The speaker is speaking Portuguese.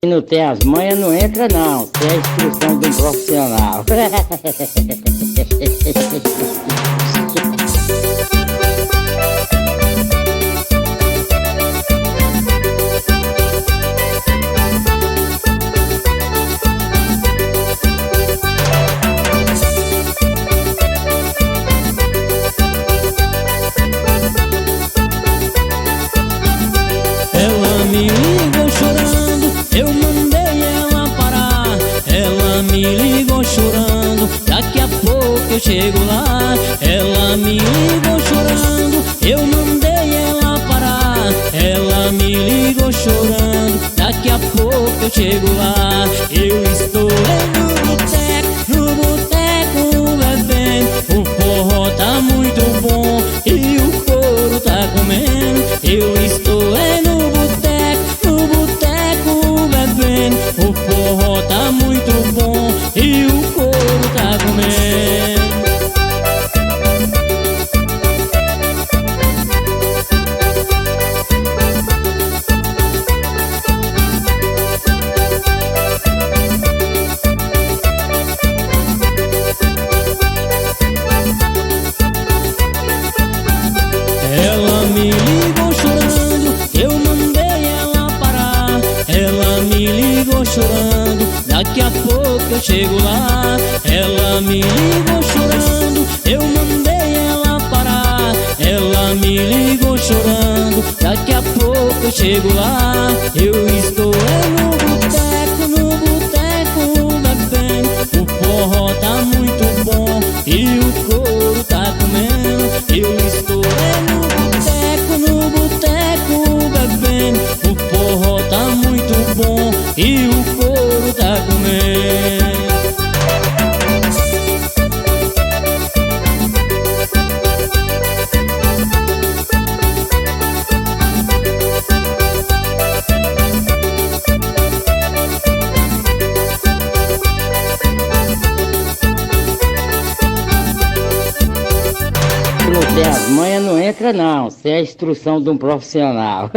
Não tem as manhas, não entra não. Tem a instrução de um profissional. Ela me ligou chorando, eu mandei ela parar. Ela me ligou chorando, daqui a pouco eu chego lá. Ela me ligou chorando, eu mandei ela parar. Ela me ligou chorando, daqui a pouco eu chego lá. Eu estou no boteco bebendo. O forró tá muito bom e o couro tá comendo. Eu estou no boteco bebendo. O forró tá muito bom e o couro tá comendo. Ela me ligou chorando, eu mandei ela parar. Ela me ligou chorando, daqui a pouco eu chego lá. Ela me ligou chorando, eu mandei ela parar. Ela me ligou chorando, daqui a pouco eu chego lá. Eu estou no boteco bebendo. O forró tá muito bom e o couro tá comendo. Eu estou no boteco bebendo. O forró tá muito bom e o couro tá comendo. Não tem as manhas, não entra não. Tem a instrução de um profissional.